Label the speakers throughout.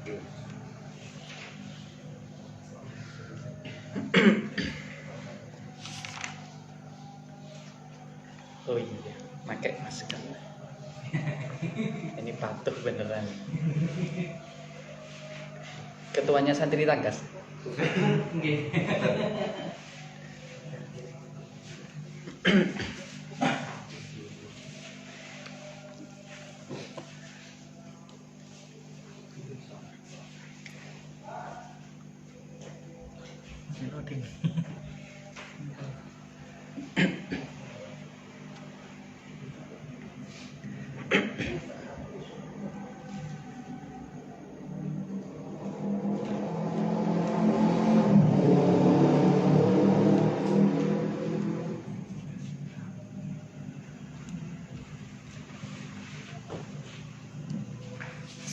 Speaker 1: Oh iya, pakai masker. Ini patuh beneran. Ketuanya santri Tangkas.
Speaker 2: Nggih.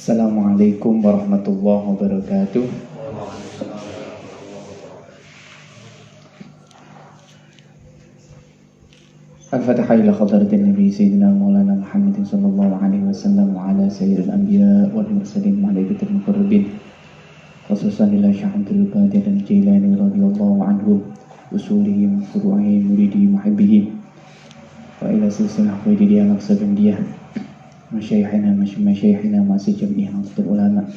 Speaker 3: Assalamualaikum warahmatullahi wabarakatuh. Al-Fatihah ila khadratin Nabi Sayyidina Maulana Muhammadin sallallahu alaihi wasallam wa ala sayyidil anbiya wal mursalin wa malaikatil muqarrabin khususan ila Syekh Abdul Qadir Al-Jailani radhiyallahu anhu usulihim furu'ihim muridihim muhibbihim wa ila silsilah qaidiyah maqsadiyah masyayikhina masyayikhina masjid jami'ah Ansarul Ulama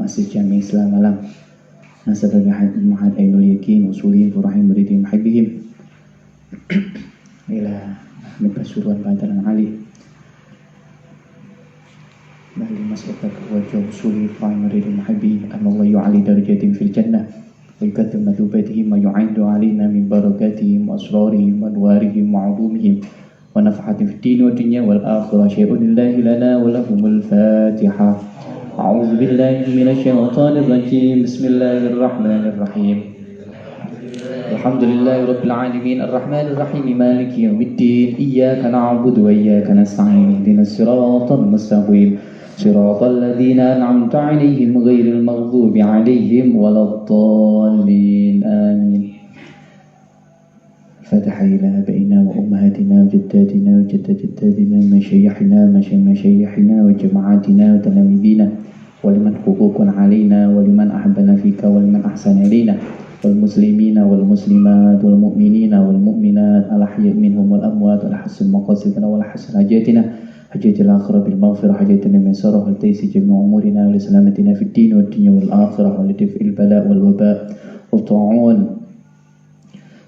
Speaker 3: masjid jami' Islam Alam nasabah ma'ad ainul yakin usulihim furu'ihim muridihim muhibbihim ila Ahmad Pasuruan Bantaran Ali Bali mas'atak wajah usuli primary muhabbi anallahu yu'ali darajatin fil jannah wa yukathir madhubatihim wa yu'aidu alina min barakatihim wa asrarihim wa anwarihim wa udumihim wa nafahatin fid din wa dunya wal akhirah syai'un lillahi lana wa lahumul fatiha a'udzu billahi minasy syaithanir rajim bismillahirrahmanirrahim Alhamdulillahi Rabbil Alamin Ar-Rahmanir Rahim Maliki Yawmiddin Iyyaka na'budu wa iyyaka nasta'in Ihdinas siratal mustaqim Siratal ladzina an'amta 'alaihim ghairil maghdubi 'alaihim waladdallin Amin Fatiha ila abaina wa ummahatina wa jaddatina wa jaddajaddadina masyayikhina masyayikhina wa jama'atina wa talamidina wa liman huququn 'alaina wa liman ahabbana fika wa liman ahsana ilaina والمسلمين والمسلمات والمؤمنين والمؤمنات الأحياء منهم والأموات والحسن مقاصدنا والحسن حاجاتنا حاجات الآخرة بالمغفرة حاجاتنا الميسرة والتيسير جميع أمورنا ولسلامتنا في الدين والدنيا والآخرة ولدفع البلاء والوباء والطاعون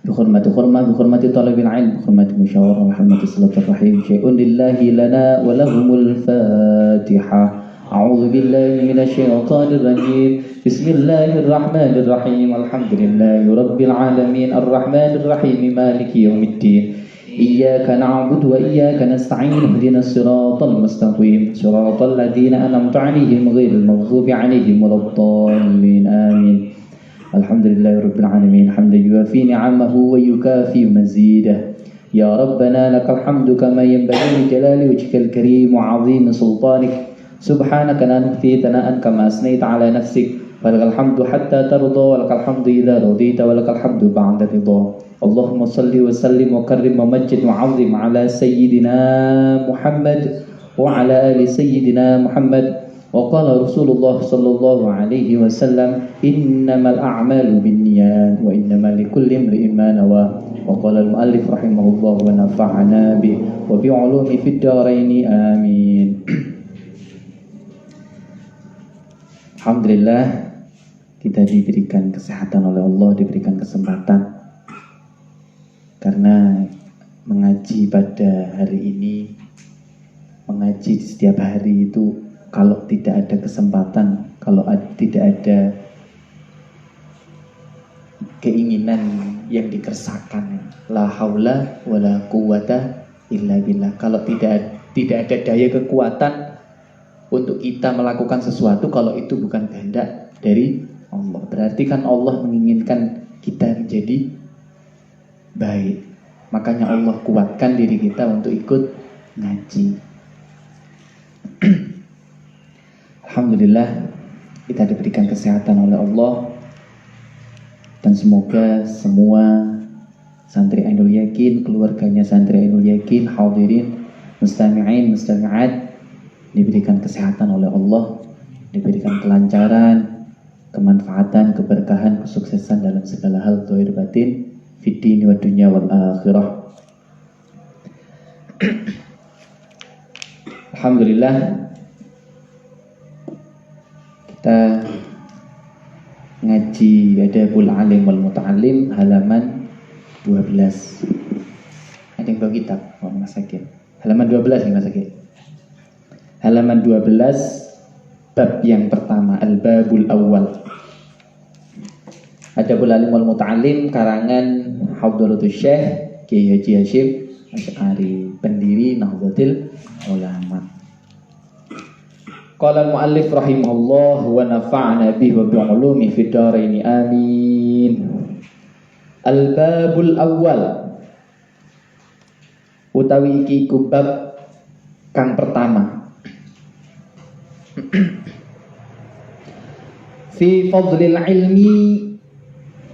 Speaker 3: بحرمة طلب العلم بحرمة المشاورة وحرمة صلة الرحيم شيء لله لنا ولهم الفاتحة أعوذ بالله من الشيطان الرجيم بسم الله الرحمن الرحيم الحمد لله رب العالمين الرحمن الرحيم مالك يوم الدين إياك نعبد وإياك نستعين اهدنا الصراط المستقيم صراط الذين أنعمت عليهم غير المغضوب عليهم ولا الضالين آمين الحمد لله رب العالمين حمدا يوافي نعمه ويكافي مزيده يا ربنا لك الحمد كما ينبغي لجلال وجهك الكريم وعظيم سلطانك سبحانك لا نحصي ثناء كما أثنيت على نفسك ولك الحمد حتى ترضى ولك الحمد إذا رضيت ولك الحمد بعد رضا اللهم صل وسلم وكرم ومجد وعظم على سيدنا محمد وعلى آل سيدنا محمد وقال رسول الله صلى الله عليه وسلم إنما الأعمال بالنيات وإنما لكل امرئ ما نوى وقال المؤلف رحمه الله ونفعنا به وبعلومه في الدارين آمين Alhamdulillah kita diberikan kesehatan oleh Allah, diberikan kesempatan karena mengaji pada hari ini, mengaji setiap hari itu kalau tidak ada kesempatan, kalau tidak ada keinginan yang dikersakan, la haula wala quwata illa billah. Kalau tidak ada daya kekuatan untuk kita melakukan sesuatu kalau itu bukan kehendak dari Allah. Berarti kan Allah menginginkan kita menjadi baik. Makanya Allah kuatkan diri kita untuk ikut ngaji. Alhamdulillah kita diberikan kesehatan oleh Allah. Dan semoga semua santri Ainul Yakin, keluarganya santri Ainul Yakin, hadirin, mustami'in, mustami'at diberikan kesehatan oleh Allah diberikan kelancaran, kemanfaatan, keberkahan, kesuksesan dalam segala hal zahir batin, fid dini wa dunya wal akhirah. Alhamdulillah, kita ngaji Adabul Alim wal Muta'allim halaman 12. Ada yang bawa kitab? Oh, Mas Akil. Halaman 12 nih Mas Akil. Halaman 12 bab yang pertama, Al-Babul Awwal. Adabul Alim wal Muta'allim karangan Hadratus Syekh Kiai Haji Hasyim Asy'ari, pendiri Nahdlatul Ulama. Qala al-muallif rahimahullah wa nafa'na bihi wa bi'ulumi fid dharain amin. Al-babul awwal, utawi iki bab kang pertama. Fi fadlil ilmi,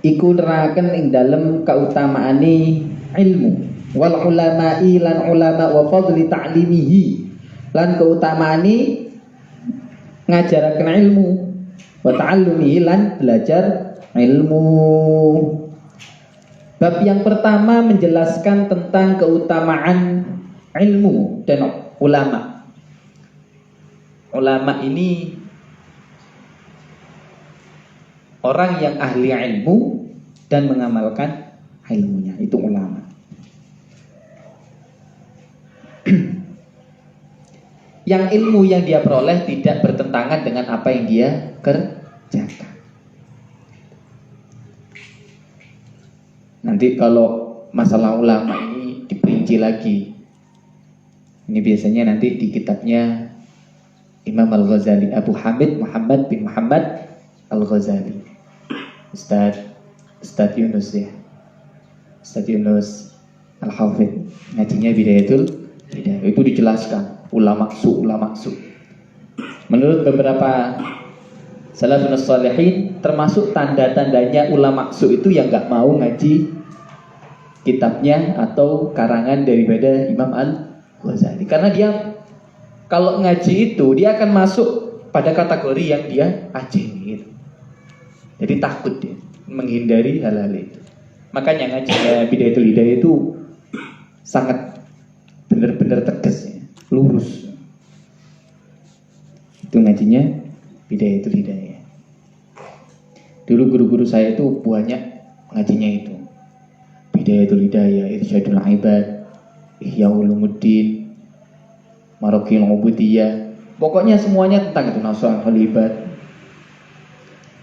Speaker 3: iku neraken ing dalem kautamaane ilmu, wal ulama'i lan ulama, wa fadli ta'limihi lan kautamaane ngajaraken ilmu, wa ta'allumihi lan belajar ilmu. Bab yang pertama menjelaskan tentang keutamaan ilmu dan ulama. Ulama ini orang yang ahli ilmu dan mengamalkan ilmunya, itu ulama. Yang ilmu yang dia peroleh tidak bertentangan dengan apa yang dia kerjakan. Nanti kalau masalah ulama ini diperinci lagi. Ini biasanya nanti di kitabnya Imam Al-Ghazali, Abu Hamid Muhammad bin Muhammad Al-Ghazali, Ustadz Yunus ya, Ustadz Yunus Al-Hafidh, ngajinya Bidayatul Hidayah. Itu dijelaskan ulama su. Menurut beberapa salafun shalihin, termasuk tanda-tandanya ulama su itu yang gak mau ngaji kitabnya atau karangan daripada Imam Al-Ghazali. Karena dia kalau ngaji itu dia akan masuk pada kategori yang dia ajeni gitu. Jadi takut dia menghindari hal-hal itu. Makanya ngajinya Bidayatul Hidayah itu sangat benar-benar tegas ya, lurus. Itu ngajinya Bidayatul Hidayah. Dulu guru-guru saya itu banyak ngajinya itu. Bidayatul Hidayah, Irsyadul Ibad, Ihya Ulumuddin, Maraqil Ubudiyah. Pokoknya semuanya tentang itu, Nasrul Ibad.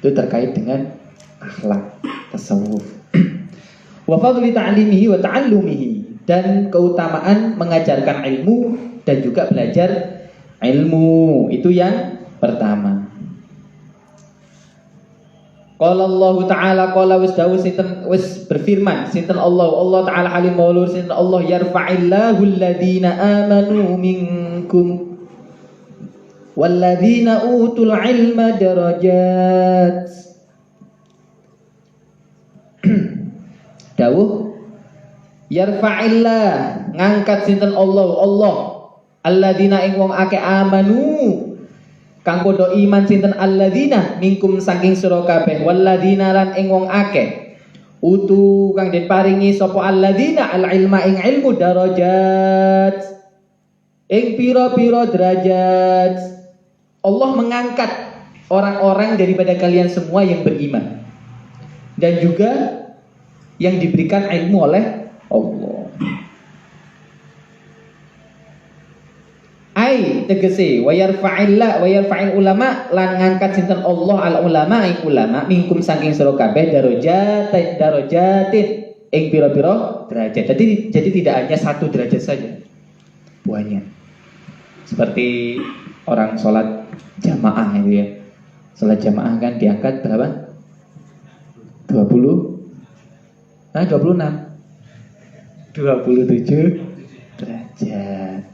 Speaker 3: Itu terkait dengan akhlak, tasawuf. Wa fadli ta'limihi wa ta'allumihi, dan keutamaan mengajarkan ilmu dan juga belajar ilmu. Itu yang pertama. Qala Allah Ta'ala, qala wis berfirman sinten Allah Ta'ala alim maulur sinten Allah, yarfa'illahu alladhina amanu minkum walladhina utul ilma darajat. Dawuh yarfa'illah, ngangkat sinten Allah alladzina ing wong akeh amanu kang padha iman sinten alladzina minkum saking sira kabeh, walladzina lan ing wong akeh utu kang den paringi sapa alladzina al ilma ing ilmu darajat ing pira-pira derajat. Allah mengangkat orang-orang daripada kalian semua yang beriman dan juga yang diberikan ilmu oleh Allah. Ai tegese wa yarfa'il ulama lan ngangkat sinten Allah al ulama ing ulama minkum saking sira kabeh darajatin ing pira-pira derajat. Jadi tidak hanya satu derajat saja, banyak. Seperti orang sholat jamaah itu ya. Sholat jamaah kan diangkat berapa? 26 27 derajat.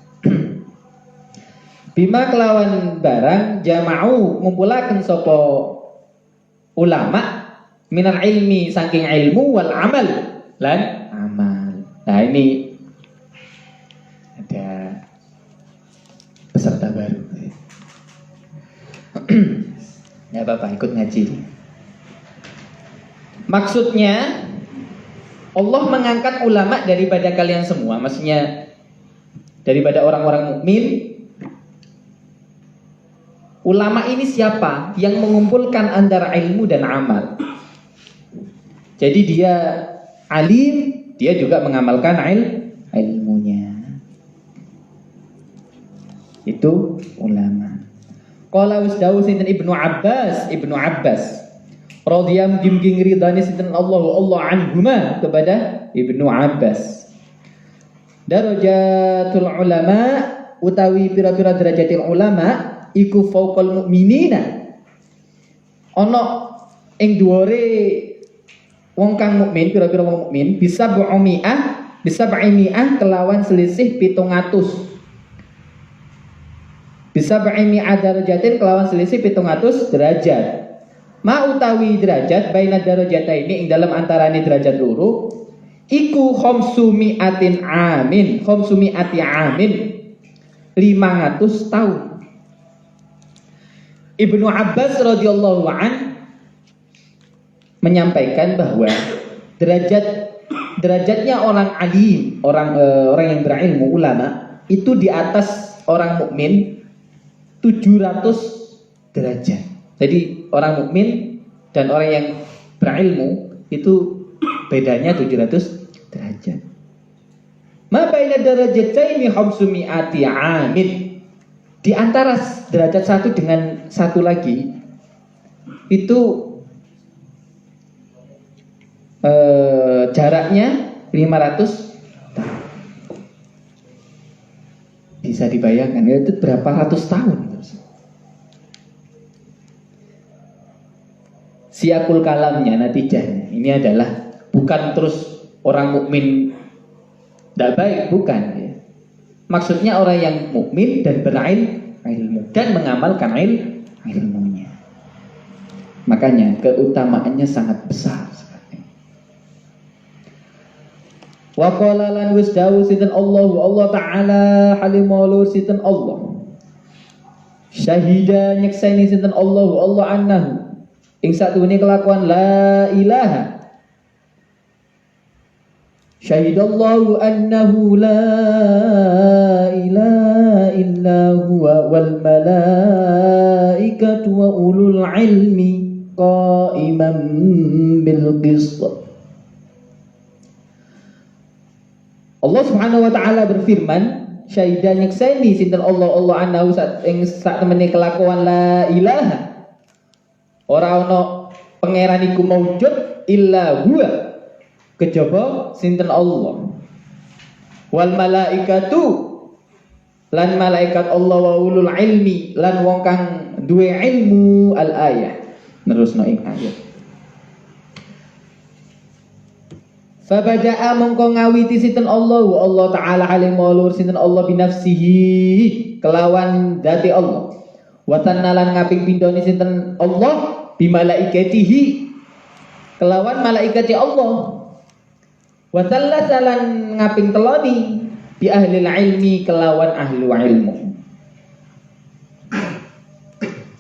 Speaker 3: Bima kelawan barang jama'u ngumpulaken sapa ulama minal ilmi saking ilmu wal amal lan amal. Nah ini ada peserta baru. Nggak apa-apa, ikut ngaji. Maksudnya Allah mengangkat ulama daripada kalian semua, maksudnya daripada orang-orang mukmin. Ulama ini siapa? Yang mengumpulkan antara ilmu dan amal. Jadi dia alim, dia juga mengamalkan ilmunya. Itu ulama. Qala wasdawu sinten Ibnu Abbas radhiyallahu anhu ridani sinten Allah anhuma kepada Ibnu Abbas. Darajatul ulama utawi pira-pira derajatil ulama iku fauqal mukminina. Ana ing dhuwure wong kang mukmin, pira-pira wong mukmin bisa ba'imi'ah kelawan selisih 700. Bisa ba'imi'ah darajatin kelawan selisih 700 derajat. Ma utawi derajat baina darajataini ing dalam antarane derajat loro iku khamsumi'atin amin, 500 tahun. Ibnu Abbas radhiyallahu an menyampaikan bahwa derajatnya orang alim, orang yang berilmu, ulama itu di atas orang mukmin 700 derajat. Jadi orang mukmin dan orang yang berilmu itu bedanya 700 derajat. Ma baina darajataini 500 amin. Di antara derajat satu dengan satu lagi itu jaraknya 500 tahun. Bisa dibayangkan itu berapa ratus tahun. Siakul kalamnya, natijahnya ini adalah bukan terus orang mukmin tidak baik, bukan ya. Maksudnya orang yang mukmin dan berilmu dan mengamalkan ilmunya. Makanya keutamaannya sangat besar. Wa qala lan wis dawuh sinten Allah taala halimul sinten Allah. Syahida nyekseni sinten Allah annahu ing satune kelakuan la ilaha. Syahidallahu annahu la ilaha illa huwa wal malaikatu wa ulul ilmi qa'iman bil qist. Allah Subhanahu wa taala berfirman, syahidah nyekseni sinten Allah annahu ing sak temene kelakuan la ilaha. Ora ana pangeran iku maujud illa huwa kejaba sinten Allah. Wal malaikatu lan malaikat Allah wa ulul ilmi lan wong kang duwe ilmu al ayat. Nerusno ing ayat. Fabada'a mongko ngawiti sinten Allah taala alim walur sinten Allah binafsihi kelawan dati Allah. Wa tannalan ngaping pindhone sinten Allah bimalaikatihi kelawan malaikati Allah. Wa tallasalan ngaping teloni bi ahli ilmi kelawan ahli ilmu.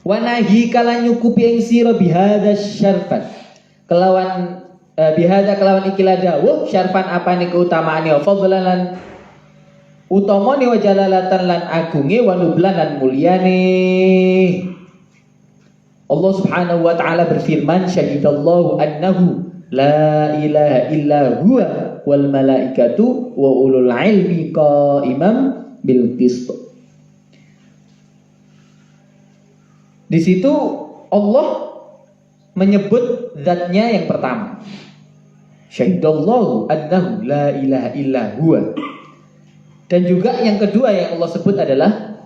Speaker 3: Wa nahi kala nyukupi ing sira bihadza syarfat kelawan bihadza kelawan ikilah dawuh syarfan apane keutamaane fadlan lan utamane wa jalalatan lan agunge wa nublan lan mulyane. Allah Subhanahu wa taala berfirman, syahidallahu annahu la ilaha illa huwa wal malaikatu wa ulul ilmi qa'iman bil qist. Di situ Allah menyebut zatnya yang pertama. Syahidallahu annahu la ilaha illa huwa. Dan juga yang kedua yang Allah sebut adalah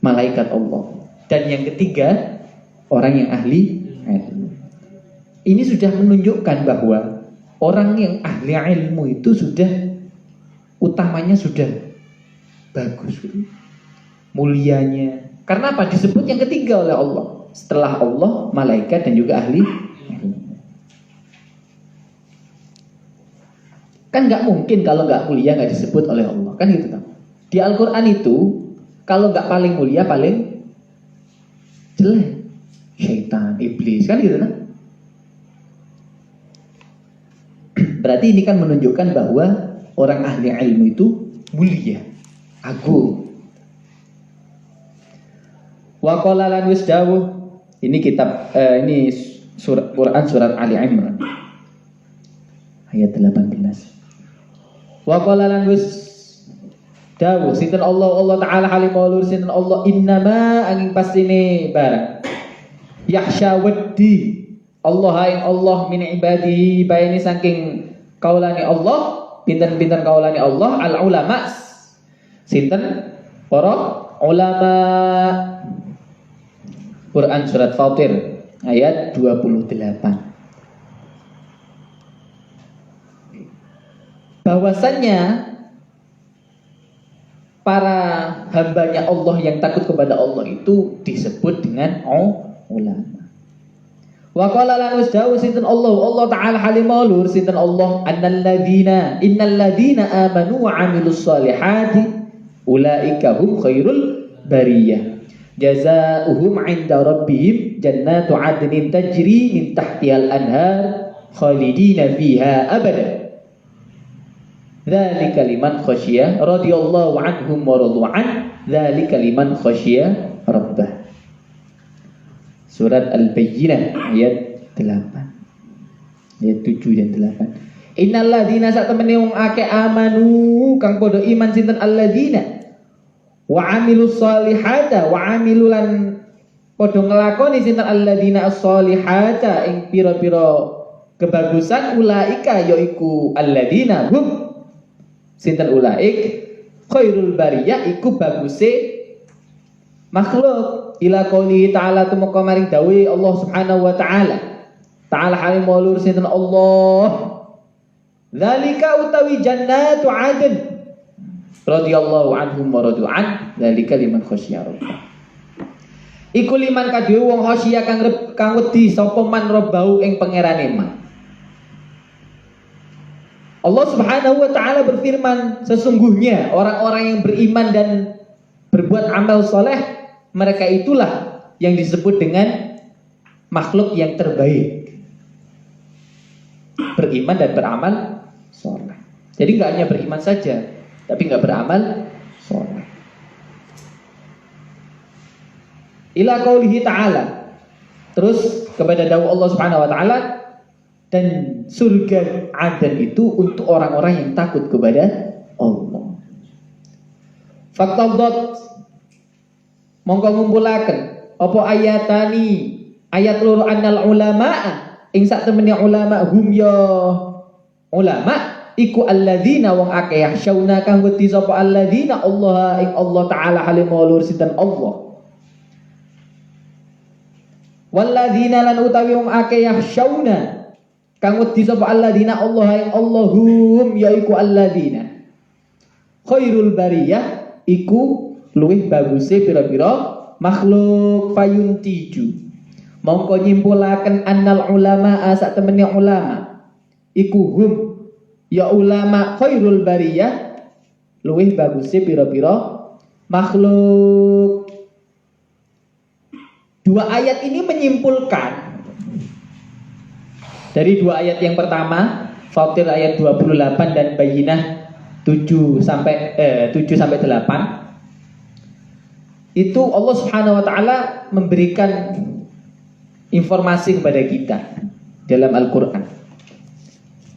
Speaker 3: malaikat Allah. Dan yang ketiga, orang yang ahli ilmu. Ini sudah menunjukkan bahwa orang yang ahli ilmu itu sudah utamanya sudah bagus, mulianya. Karena apa? Disebut yang ketiga oleh Allah. Setelah Allah, malaikat dan juga ahli ilmu. Kan nggak mungkin kalau nggak mulia nggak disebut oleh Allah, kan gitu kan? Di Al-Quran itu kalau nggak paling mulia paling jelek. Syaitan, iblis, kan gitu kan? Berarti ini kan menunjukkan bahwa orang ahli ilmu itu mulia, agung. Wa qala lan wis dawuh. Ini kitab ini surat Quran surat Ali Imran ayat 18. Wa qala lan wis dawuh sinten Allah taala halim walur sinten Allah innama angin pastine barang yakhsha weddi Allah ing Allah min ibadihi bayani saking kaulane Allah pinten-pinten kaulane Allah al ulama sinten para ulama. Quran surat Fatir ayat 28. Bahwasannya para hambanya Allah yang takut kepada Allah itu disebut dengan ulama. Wa qala lan wasda'u sinten Allah taala halimulur sinten Allah innal ladzina amanu wa 'amilus solihati ulaika hum khairul bariyah jazaohum 'inda rabbihim jannatu 'adnin tajri min tahtihal anhar khalidina fiha abada dzalika liman khasyia radhiyallahu anhum wa radu an dzalika liman khasyia rabbah. Surat Al-Bayyinah ayat 8 ayat 7 dan 8. Innal ladzina satemene wong akeh amanu kang padha iman sinten alladzina wa amilus solihata wa amilulan padha nglakoni sinten alladzina as-solihata ing pira-pira kebagusan ulaika yaiku alladzina hum sinten ulaik khairul bariyah iku baguse makhluk ila qouli ta'ala tumeka maring dawuh Allah Subhanahu wa ta'ala halim walur sinten Allah dzalika utawi jannatu 'adn radhiyallahu anhum wa radu an dzalika liman khasyia rabbah. Iku liman kadhewe wong khasyia kang wedi sapa man robbau ing pangerane man. Allah Subhanahu wa taala berfirman, sesungguhnya orang-orang yang beriman dan berbuat amal soleh, mereka itulah yang disebut dengan makhluk yang terbaik. Beriman dan beramal soleh. Jadi nggak hanya beriman saja, tapi nggak beramal soleh. Ila qaulihi ta'ala. Terus kepada dawuh Allah Subhanahu wa taala, dan surga Aden itu untuk orang-orang yang takut kepada Allah. Faktadot mongko ngumpulaken apa ayatani ayat loro annal ulama'a ing sak temene ulama hum ya ulama iku alladzina wong akeh yakhsyauna kang wedi sapa alladzina Allah ing Allah taala halimulur sinten Allah. Walladzina lan utawi wong akeh yakhsyauna kang wedi sapa alladzina Allah ing Allahum yaiku alladzina khairul bariyah iku luwih baguse pira-pira makhluk fayuntiju mongko nyimpulaken annal ulama sak temene ulama iku hum ya ulama khairul bariyah luwih baguse pira-pira makhluk. Dua ayat ini menyimpulkan dari dua ayat yang pertama Fatir ayat 28 dan Bayyinah 7 sampai 8 itu Allah Subhanahu wa taala memberikan informasi kepada kita dalam Al-Qur'an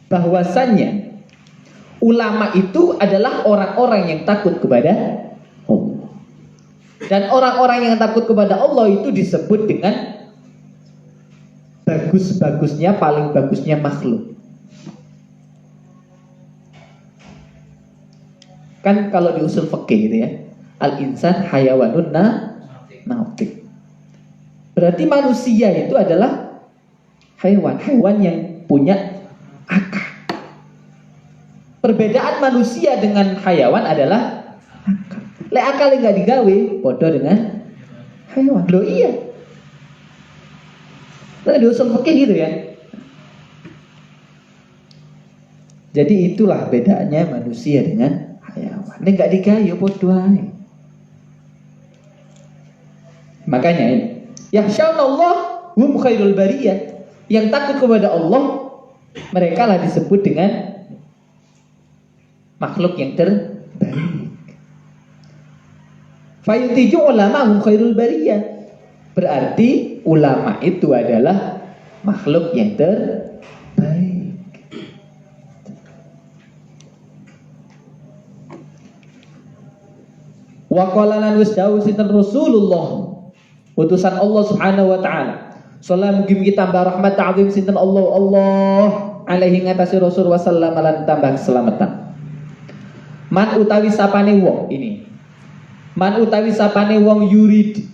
Speaker 3: bahwasannya ulama itu adalah orang-orang yang takut kepada Allah. Dan orang-orang yang takut kepada Allah itu disebut dengan bagus-bagusnya, paling bagusnya makhluk. Kan kalau di usul fikih gitu ya, al-insan hayawanun nautiq. Berarti manusia itu adalah hewan yang punya akal. Perbedaan manusia dengan hayawan adalah akal. Lek akal enggak digawe, bodoh dengan hewan. Loh iya. Nah, di usul fikih gitu ya. Jadi itulah bedanya manusia dengan hayawan. Nek enggak digawe bodoh ae. Makanya Yakhsyawnallah hum khairul bariyah. Yang takut kepada Allah, mereka lah disebut dengan makhluk yang terbaik. Fayutiju ulama hum khairul bariyah. Berarti ulama itu adalah makhluk yang terbaik. Wa qala lan wis dawuh sinten Rasulullah utusan Allah Subhanahu wa taala. Salam mugi tambah rahmat ta'zim sinten Allah alaihi ngatasi Rasul wa sallam lan tambah keselamatan. Man utawi sapane wong ini. Man utawi sapane wong yurid.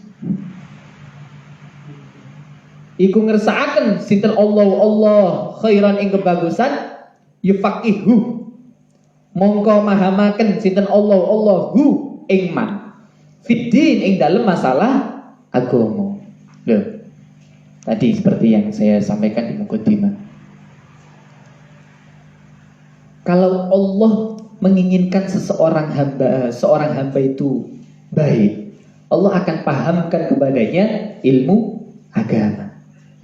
Speaker 3: Iku ngersakaken sinten Allah khairan ing kebagusan yufaqihu. Mongko mahamaken sinten Allah ing man. Fiddin ing dalem masalah agama. Loh. Tadi seperti yang saya sampaikan di mukadimah. Kalau Allah menginginkan seorang hamba itu baik, Allah akan pahamkan kepadanya ilmu agama.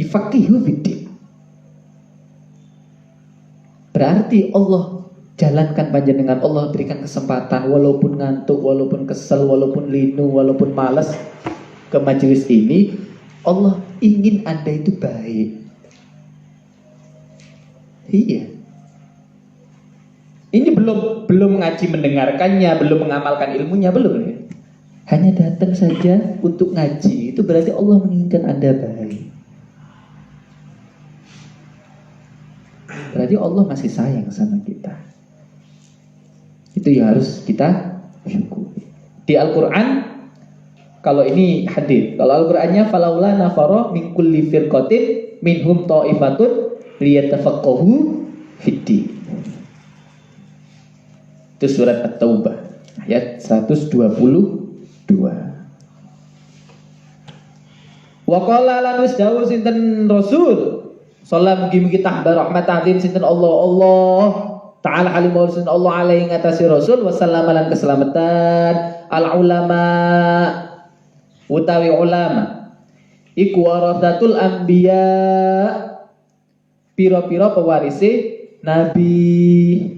Speaker 3: Yufaqihu fiddin. Berarti Allah jalankan panjenengan, Allah berikan kesempatan walaupun ngantuk, walaupun kesel, walaupun linu, walaupun malas ke majelis ini, Allah ingin Anda itu baik. Iya. Ini belum ngaji mendengarkannya, belum mengamalkan ilmunya, belum ya. Hanya datang saja untuk ngaji, itu berarti Allah menginginkan Anda baik. Berarti Allah masih sayang sama kita. Itu yang harus kita syukuri. Di Al-Quran, kalau ini hadits, kalau Al-Qur'annya falaula nafara min kulli firqatin minhum ta'ifatun liyatafaqahu fiddin. Itu surat At-Taubah ayat 122. Wa qala lan wis dawuh sinten Rasul sallallahu mugi-mugi tahbar rahmat azim sinten Allah Ta'ala halimul sinten Allah alaihi ngatasi Rasul wasallam lan keselamatan al ulama utawi ulama iku warathatul anbiya, pira-pira pewarise nabi.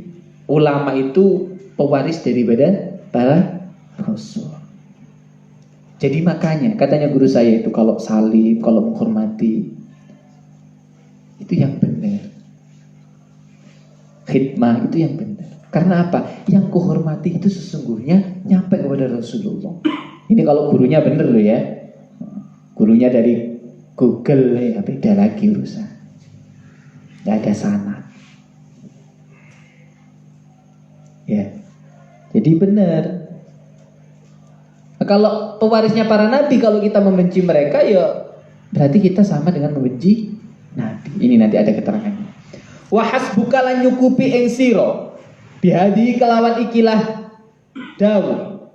Speaker 3: Ulama itu pewaris daripada para rasul. Jadi makanya katanya guru saya itu kalau salim, kalau menghormati itu yang benar. Khidmah itu yang benar. Karena apa? Yang kuhormati itu sesungguhnya nyampe kepada Rasulullah. Ini kalau gurunya bener loh ya. Gurunya dari Google ya, beda lagi urusan. Gak ada sanad. Ya. Jadi benar. Nah, kalau pewarisnya para nabi, kalau kita membenci mereka ya berarti kita sama dengan membenci nabi. Ini nanti ada keterangannya. Wa hasbuka lan nyukupi ing sira bihadi kelawan ikilah dawuh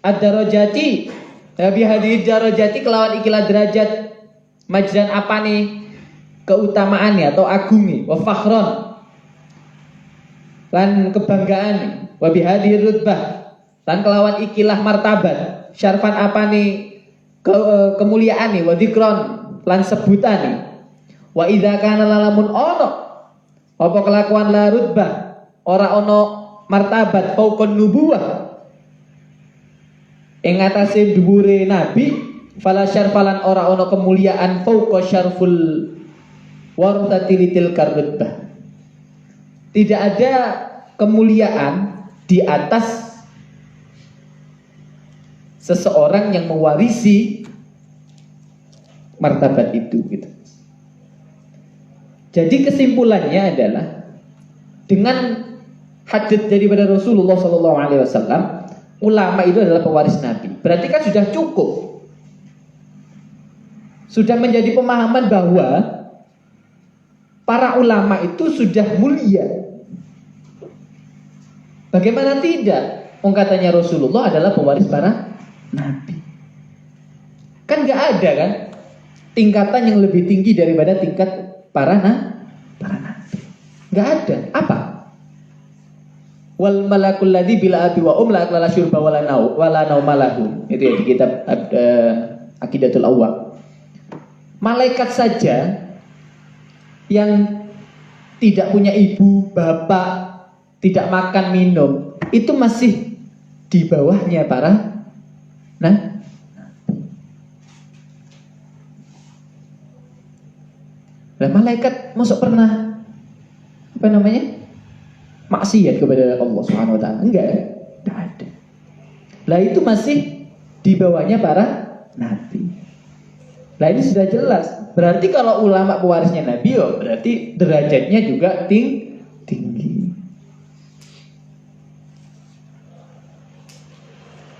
Speaker 3: ad-darajati bihadi darajati kelawan ikilah derajat majdan apane keutamaannya atau agungnya wa fakhron lan kebanggaan wa bihadi rutbah lan kelawan ikilah martabat syarfan apane kemuliaane wa dzikron lan sebutane wa idza kana lamun ono apa kelakuan la rutbah ora ono martabat fauqan nubuwah ing atase dhuwure nabi fala syarfalan ora ono kemuliaan fauqa syarful wartatitil karutbah. Tidak ada kemuliaan di atas seseorang yang mewarisi martabat itu gitu. Jadi kesimpulannya adalah dengan hadits daripada Rasulullah SAW, ulama itu adalah pewaris Nabi. Berarti kan sudah cukup, sudah menjadi pemahaman bahwa para ulama itu sudah mulia. Bagaimana tidak? Katanya Rasulullah adalah pewaris para Nabi. Kan nggak ada kan tingkatan yang lebih tinggi daripada tingkat para nabi. Nggak ada. Apa? wal malakul ladzi bila abi wa la akla syurba wala nauma lahu. Itu ya di kitab Aqidatul Awwam. Malaikat saja yang tidak punya ibu, bapak, tidak makan minum, itu masih di bawahnya para nabi. Nah, malaikat masuk pernah maksiat kepada Allah Subhanahu wa taala? Enggak ada. Lah itu masih di bawahnya para nabi. Lah ini sudah jelas. Berarti kalau ulama pewarisnya nabi, berarti derajatnya juga tinggi.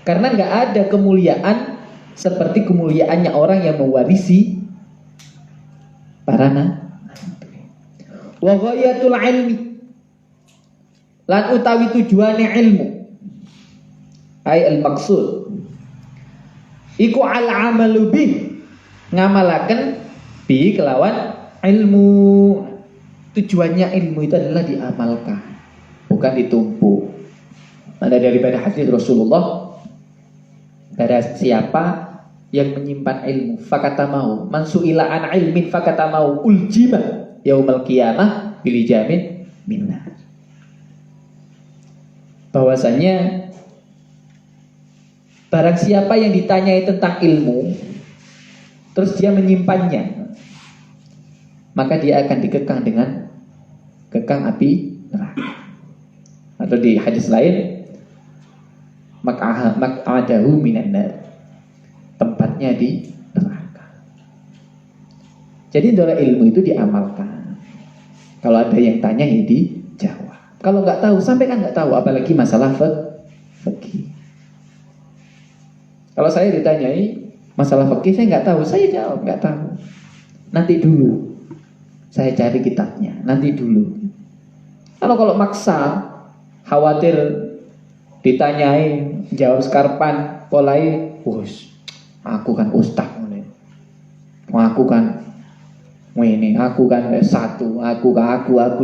Speaker 3: Karena nggak ada kemuliaan seperti kemuliaannya orang yang mewarisi para nabi. Wa ghayatul ilmi, lan utawi tujuane ilmu, ai al maksud iku al amalu bih, ngamalaken bi kelawan ilmu. Tujuannya ilmu itu adalah diamalkan, bukan ditumpuk. Ada daripada hadis Rasulullah, pada siapa yang menyimpan ilmu fakatamahu man su'ila an ilmin fakatamahu uljima yaumal qiyamah bilijamin minnar. Bahwasanya barang siapa yang ditanyai tentang ilmu terus dia menyimpannya, maka dia akan dikekang dengan kekang api neraka. Atau di hadis lain, mak'adahu minan nar, tempatnya di neraka. Jadi dalam ilmu itu diamalkan. Kalau ada yang tanya ya dijawab. Kalau nggak tahu, sampai kan nggak tahu, apalagi masalah fikih. Kalau saya ditanyai masalah fikih, saya nggak tahu, saya jawab nggak tahu. Nanti dulu, saya cari kitabnya. Nanti dulu. Kalau maksa, khawatir ditanyai, jawab sekarpan, polai, aku kan ustaz, aku kan ini, aku kan satu, aku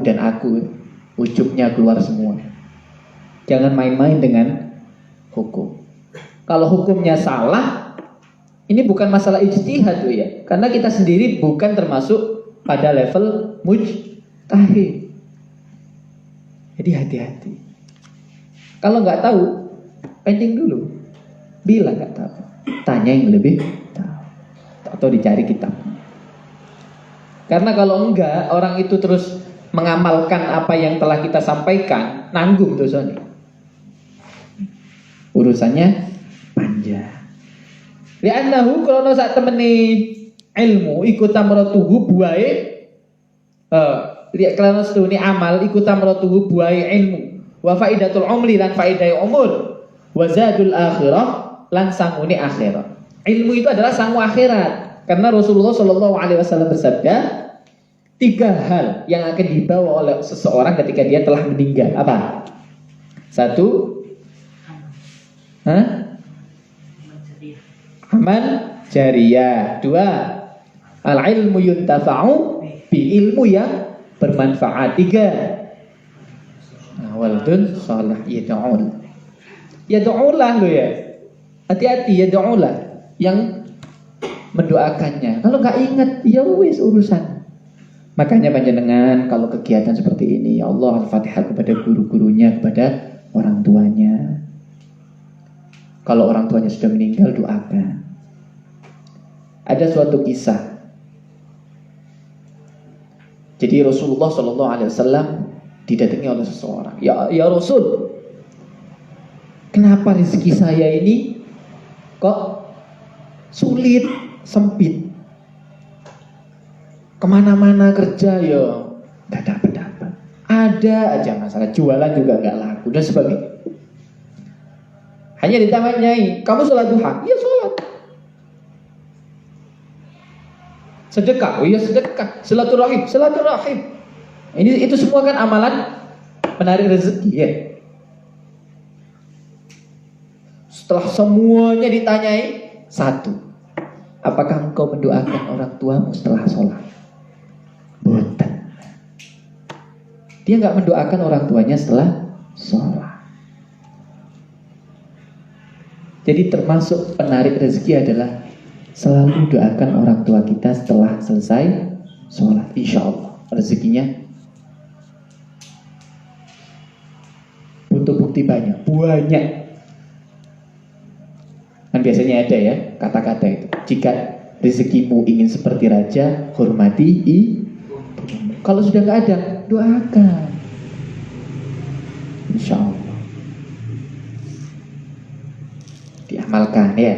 Speaker 3: dan aku, ujubnya keluar semua. Jangan main-main dengan hukum. Kalau hukumnya salah, ini bukan masalah ijtihad tuh ya, karena kita sendiri bukan termasuk pada level mujtahid. Jadi hati-hati. Kalau nggak tahu, pending dulu. Bila nggak tahu, tanya yang lebih tahu, atau dicari kitab. Karena kalau enggak, orang itu terus mengamalkan apa yang telah kita sampaikan, nanggung dosanya. Urusannya panjang. Li'annahu kalau sak temeni ilmu ikut tamratuhu buahe lihat kalau setuni amal ikut tamratuhu buahe ilmu wa faidatul umri lan faidai umur wa zadul akhirah lan sangune akhirat. Ilmu itu adalah sangu akhirat. Karena Rasulullah SAW bersabda, 3 hal yang akan dibawa oleh seseorang ketika dia telah meninggal. Apa? 1, amal jariyah. 2, al-ilmu yuntafa'u bi ilmu yang bermanfaat. 3, waladun salih yad'ulah lo ya. Hati-hati, yad'ulah yang mendoakannya. Kalau nggak ingat, ya wis urusan. Makanya panjenengan kalau kegiatan seperti ini, ya Allah, Al-Fatihah kepada guru-gurunya, kepada orang tuanya. Kalau orang tuanya sudah meninggal, doakan. Ada suatu kisah. Jadi Rasulullah SAW didatangi oleh seseorang. Ya Rasul, kenapa rezeki saya ini kok sulit, sempit? Kemana-mana kerja ya gak dapat. Ada aja masalah, jualan juga gak laku dan sebagainya. Hanya ditanyai, kamu sholat duha? Iya sholat. Sedekah? Oh iya sedekah. Silaturahim? Silaturahim. Itu semua kan amalan menarik rezeki ya. Setelah semuanya ditanyai, 1, apakah engkau mendoakan orang tuamu setelah sholat? Boten. Dia nggak mendoakan orang tuanya setelah sholat. Jadi termasuk penarik rezeki adalah selalu doakan orang tua kita setelah selesai sholat. Insya Allah rezekinya butuh bukti banyak. Kan biasanya ada ya kata-kata itu. Jika rezekimu ingin seperti raja, hormati ibumu. Kalau sudah nggak ada, doakan. Insya Allah diamalkan ya.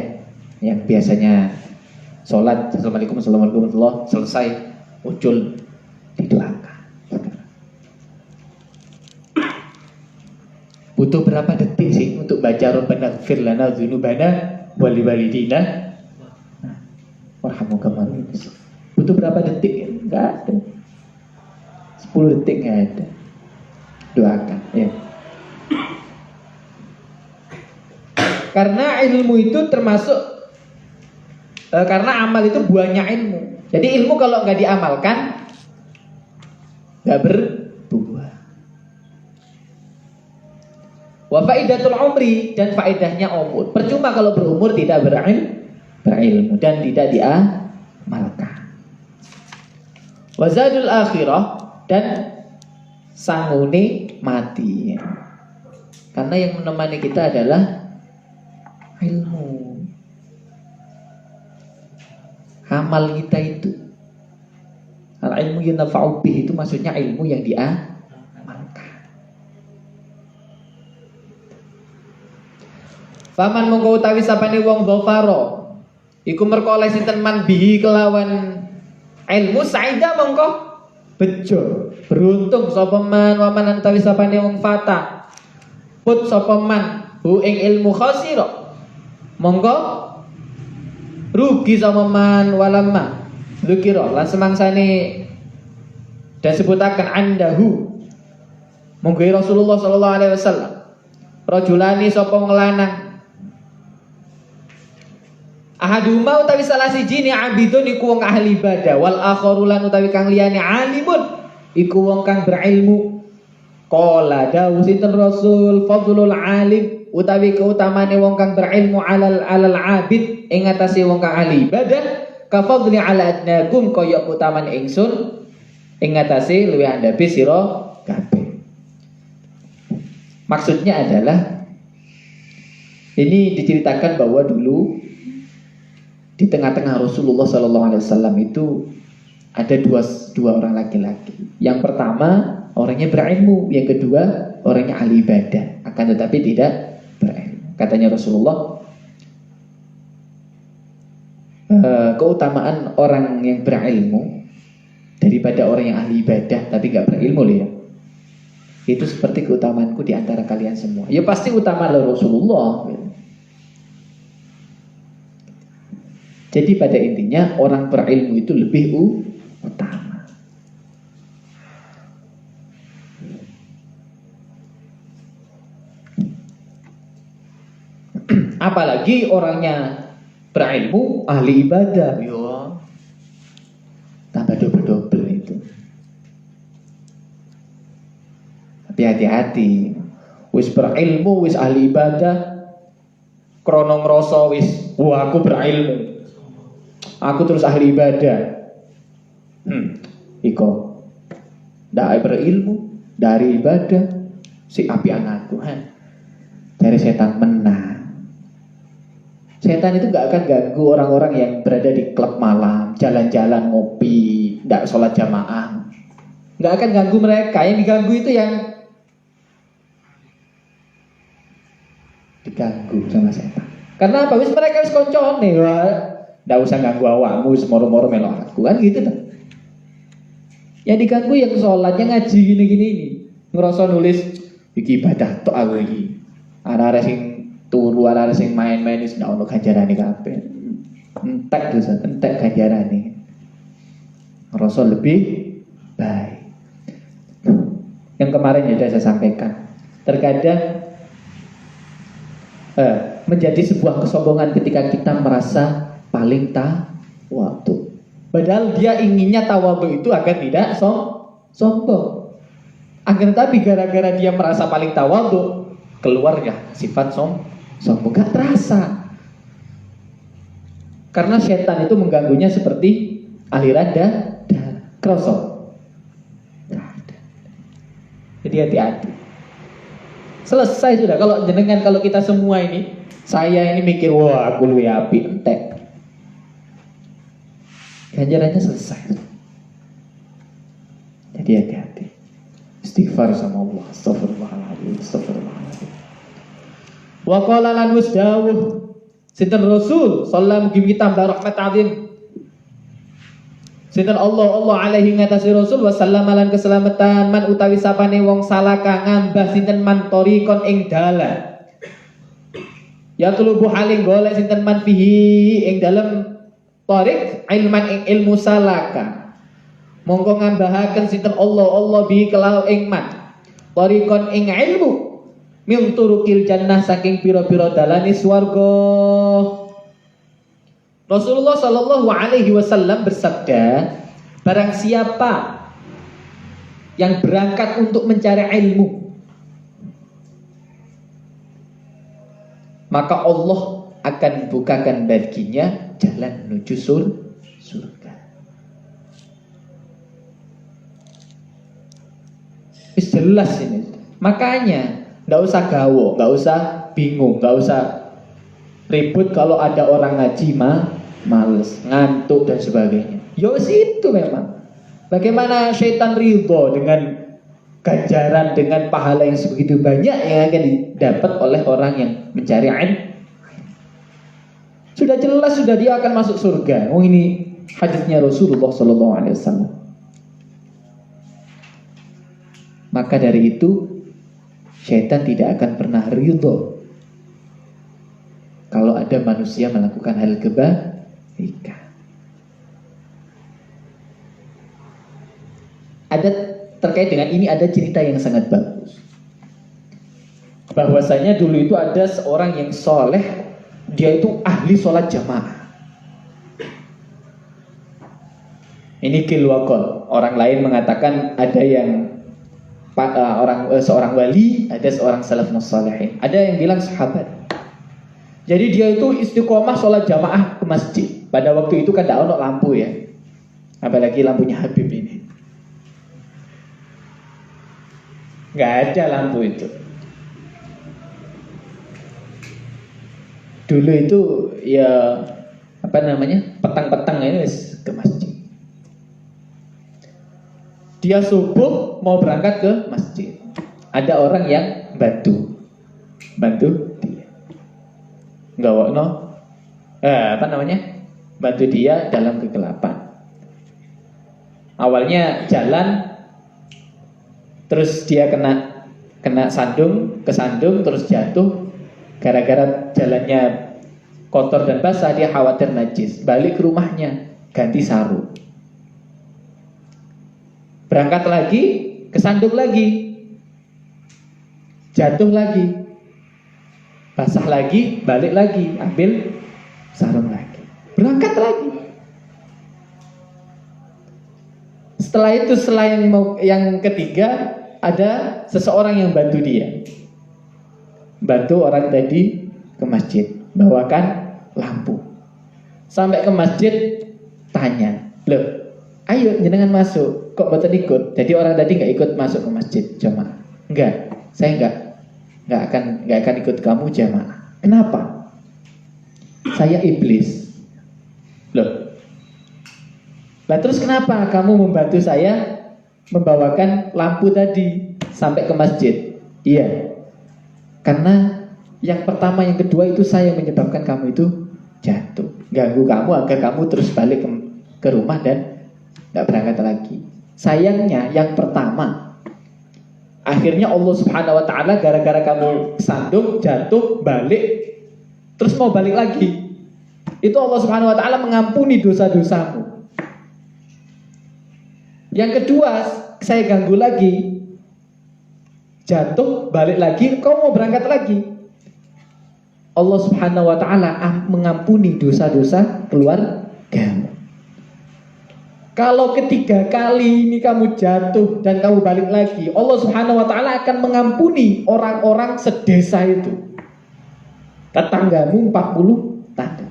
Speaker 3: Yang biasanya sholat, assalamualaikum warahmatullahi, selesai muncul, didoakan. Butuh berapa detik sih untuk baca Rabbana ighfir lana dzunubana wa liwalidina warhamhum. Butuh berapa detik? Enggak ada. 10 detik enggak ada. Doakan ya. Karena ilmu itu termasuk karena amal itu buahnya ilmu. Jadi ilmu kalau nggak diamalkan nggak berbuah. Wa faidatul umri, dan faedahnya umur. Percuma kalau berumur tidak berilmu dan tidak diamalkan. Wa zadul akhirah, dan sangune mati. Karena yang menemani kita adalah ilmu. Amal kita itu al-ilmu yunafa'u bih, itu maksudnya ilmu yang diamalkan. Faman mongko utawi sapane wong dhafaro iku merkoleh sinten man bihi kelawan ilmu, saida mongko bejo beruntung sapa man, waman utawi sapane wong fata put sapa man hu ing ilmu khasira mongko rugi sama man walamma dzikira lan semangsane dan sebutaken andahu monggo Rasulullah sallallahu alaihi wasallam rajulani sapa wong lanang ahaduma utawi salah siji ni abidun iku wong ahli ibadah, wal akharu lan utawi kang liyane alimun iku wong kang berilmu. Qala dawuh sinten Rasul fadlul alim utawi keutamane wong kang berilmu alal abid ing atase wong kang ahli ibadah ka fadli ala adnakum kaya keutamaan ingsun ing atase luwih andhape sira kabeh. Maksudnya adalah ini diceritakan bahwa dulu di tengah-tengah Rasulullah SAW itu ada dua orang laki-laki. Yang pertama orangnya berilmu, yang kedua orangnya ahli ibadah, akan tetapi tidak berilmu. Katanya Rasulullah, keutamaan orang yang berilmu daripada orang yang ahli ibadah tapi gak berilmu ya, itu seperti keutamaanku di antara kalian semua. Ya pasti utama Rasulullah. Jadi pada intinya orang berilmu itu lebih utama. Apalagi orangnya berilmu ahli ibadah, yo tambah double itu. Tapi hati-hati, wis berilmu, wis ahli ibadah, krono ngrasa wis, wah aku berilmu, aku terus ahli ibadah. Iko ndak berilmu, dari ibadah, si api anakku, dari setan menang. Setan itu gak akan ganggu orang-orang yang berada di klub malam, jalan-jalan, ngopi, ndak sholat jamaah. Gak akan ganggu mereka. Yang diganggu itu yang diganggu sama setan. Karena apa? Wis mereka wis koncone, ndak usah ganggu awakmu, wis moro-moro melok aku, kan gitu tuh. Yang diganggu yang sholat, yang ngaji gini-gini ini, ngerasa nulis iki ibadah tok aku iki. Arek-arek sing turu, arek sing main-main wis ndak ono ganjarane kabeh. Entek dosa, entek ganjarane. Ngerasa lebih baik. Yang kemarin sudah saya sampaikan, terkadang menjadi sebuah kesombongan ketika kita merasa paling tawadhu. Padahal dia inginnya tawadhu itu agar tidak sombong. Akan tetapi gara-gara dia merasa paling tawadhu, keluar ya sifat sombong, gak terasa. Karena setan itu mengganggunya seperti aliran darah. Kroso. Jadi hati-hati. Selesai sudah. Kalau kita semua ini, saya ini mikir, wah aku luwe api, entek. Ganjarannya selesai. Jadi hati-hati. Istighfar sama Allah. Astagfirullahaladzim. Astagfirullahaladzim. Wa qala lan wis dawuh sinten Rasul sallallahu alaihi rahmat azim. Sinten Allah alaihi ngatasi Rasul wa sallama lan keselamatan man utawi sapane wong salaka ngambah sinten man tariqon ing dalan. Ya tulubu haling golek sinten man fihi ing dalem tariq ilman ing ilmu salaka. Mongko ngambahaken sinten Allah bi kelau ing man tariqon ing ilmu min turukil jannah saking pira-pira dalane swarga. Rasulullah Shallallahu Alaihi Wasallam bersabda, barang siapa yang berangkat untuk mencari ilmu, maka Allah akan bukakan baginya jalan menuju surga. Jelas ini. Makanya nggak usah gawo, nggak usah bingung, nggak usah ribut kalau ada orang ngaji males, ngantuk dan sebagainya. Yos itu memang. Bagaimana syaitan ridho dengan ganjaran, dengan pahala yang sebegitu banyak yang akan didapat oleh orang yang mencari ilmu. Sudah jelas sudah dia akan masuk surga. Oh ini hadisnya Rasulullah Sallallahu Alaihi Wasallam. Maka dari itu syaitan tidak akan pernah ridho kalau ada manusia melakukan hal kebaikan. Ada terkait dengan ini ada cerita yang sangat bagus. Bahwasanya dulu itu ada seorang yang soleh, dia itu ahli sholat jamaah. Ini kilwakol. Orang lain mengatakan ada yang seorang wali, ada seorang salafus shalihin, ada yang bilang sahabat. Jadi dia itu istiqomah sholat jamaah ke masjid. Pada waktu itu kan tidak ada lampu ya, apalagi lampunya Habib ini, nggak ada lampu itu. Dulu itu ya petang-petang ini ke masjid. Dia subuh mau berangkat ke masjid. Ada orang yang bantu dia. Bantu dia dalam kegelapan. Awalnya jalan, terus dia kena kesandung, terus jatuh. Gara-gara jalannya kotor dan basah, dia khawatir najis. Balik ke rumahnya, ganti sarung. Berangkat lagi, kesandung lagi, jatuh lagi, basah lagi, balik lagi, ambil sarung lagi, berangkat lagi. Setelah itu, yang ketiga, ada seseorang yang bantu dia, bantu orang tadi ke masjid, bawakan lampu. Sampai ke masjid, tanya, loh, ayo jenengan masuk, kok boten ikut? Jadi orang tadi nggak ikut masuk ke masjid jamaah. Enggak, saya nggak akan ikut kamu jamaah. Kenapa? Saya iblis. Loh, lah terus kenapa kamu membantu saya membawakan lampu tadi sampai ke masjid? Iya, karena yang pertama, yang kedua itu saya yang menyebabkan kamu itu jatuh, ganggu kamu agar kamu terus balik ke rumah dan nggak berangkat lagi. Sayangnya yang pertama, akhirnya Allah Subhanahu Wa Taala gara-gara kamu sandung, jatuh, balik, terus mau balik lagi, itu Allah Subhanahu Wa Taala mengampuni dosa-dosamu. Yang kedua, saya ganggu lagi, jatuh, balik lagi, kau mau berangkat lagi, Allah Subhanahu Wa Taala mengampuni dosa-dosa keluargamu. Kalau ketiga kali ini kamu jatuh dan kamu balik lagi, Allah Subhanahu wa taala akan mengampuni orang-orang sedesa itu. Tetanggamu 40 tangga.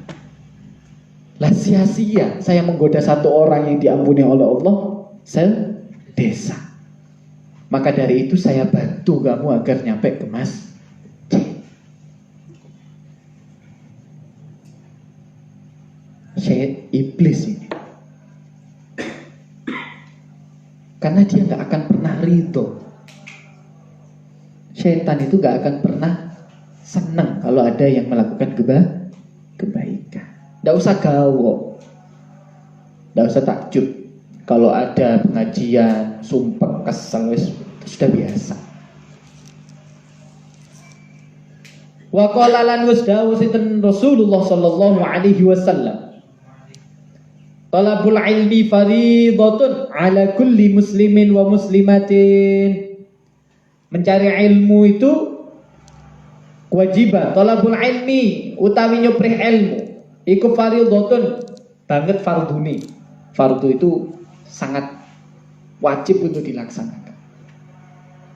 Speaker 3: Lah sia-sia saya menggoda satu orang yang diampuni oleh Allah sedesa. Maka dari itu saya bantu kamu agar nyampe ke masjid. Syaitan iblis ini. Karena dia gak akan pernah ridho. Syaitan itu gak akan pernah senang kalau ada yang melakukan kebaikan. Gak usah gawo, gak usah takjub. Kalau ada pengajian, sumpah, kesel, sudah biasa. Wa qala lan wasdawu sinten Rasulullah sallallahu alaihi wasallam. Talabul ilmi faridatun ala kulli muslimin wa muslimatin. Mencari ilmu itu kewajiban. Talabul ilmi utawi nyuprih ilmu iku faridatun banget fardune. Fardu itu sangat wajib untuk dilaksanakan.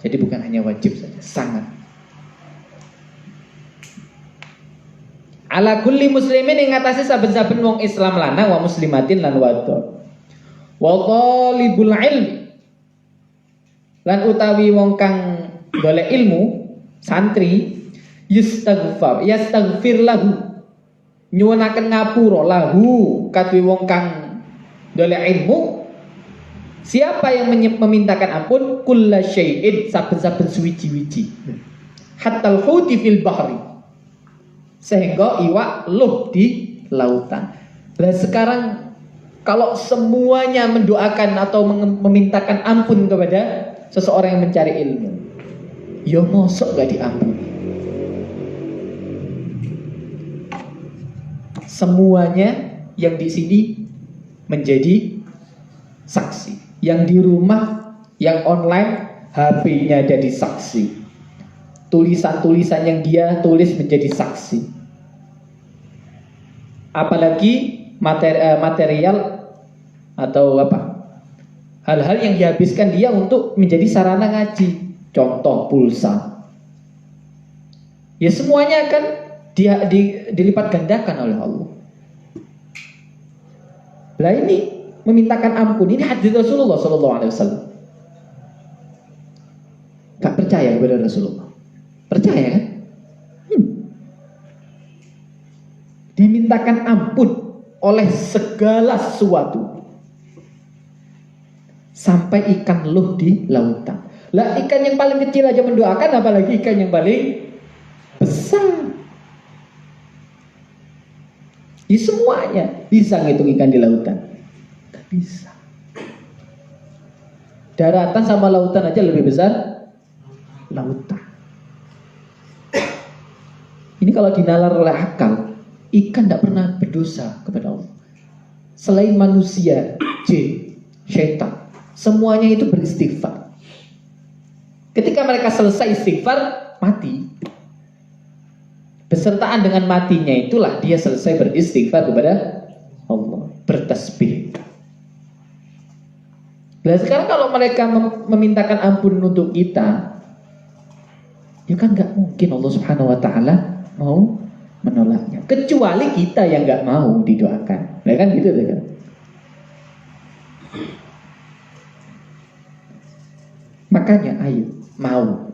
Speaker 3: Jadi bukan hanya wajib saja, sangat. Ala kulli muslimin ing ngatasi saben-saben wong Islam lanang wa muslimatin lan wadon. Wa talibul ilmi lan utawi wong kang golek ilmu, santri yastaghfir lahu. Nyuwunaken ngapura lahu kadue wong kang golek ilmu. Siapa yang memintakan ampun kulla syai'in saben-saben suwiji-wiji. Hatta al-huti fil bahri. Sehingga iwak luh di lautan. Nah sekarang kalau semuanya mendoakan atau memintakan ampun kepada seseorang yang mencari ilmu, ya mosok gak diampuni. Semuanya yang di sini menjadi saksi. Yang di rumah, yang online, HP-nya jadi saksi. Tulisan-tulisan yang dia tulis menjadi saksi. Apalagi material atau apa, hal-hal yang dihabiskan dia untuk menjadi sarana ngaji. Contoh pulsa. Ya semuanya akan dilipat gandakan oleh Allah. Lah ini memintakan ampun, ini hadis Rasulullah SAW. Gak percaya kepada Rasulullah? Percaya kan? Dimintakan ampun oleh segala sesuatu sampai ikan luh di lautan. Lah ikan yang paling kecil aja mendoakan, apalagi ikan yang paling besar. Ya semuanya bisa ngitung ikan di lautan. Gak bisa. Daratan sama lautan aja lebih besar lautan. Ini kalau dinalar oleh akal, ikan tidak pernah berdosa kepada Allah. Selain manusia, jin, syaitan, semuanya itu beristighfar. Ketika mereka selesai istighfar, mati. Besertaan dengan matinya itulah dia selesai beristighfar kepada Allah, bertasbih. Nah sekarang kalau mereka memintakan ampun untuk kita, ya kan gak mungkin Allah Subhanahu Wa Taala mau menolaknya, kecuali kita yang nggak mau didoakan, ya kan gitu kan? Makanya ayo mau.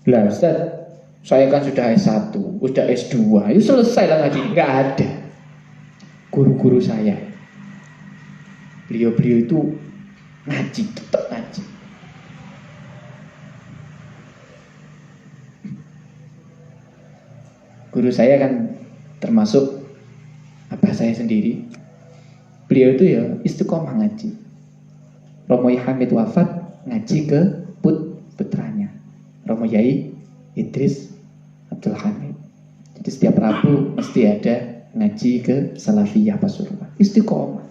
Speaker 3: Lah Ustaz, saya kan sudah S1, sudah S2, ya selesai lah ngaji. Nggak ada. Guru-guru saya, beliau-beliau itu ngaji, tetap ngaji. Guru saya kan termasuk abah saya sendiri. Beliau itu ya istiqomah ngaji. Romo Hamid wafat, ngaji ke putranya Romo Yai Idris Abdul Hamid. Jadi setiap Rabu mesti ada ngaji ke Salafiyah Pasuruan. Istiqomah.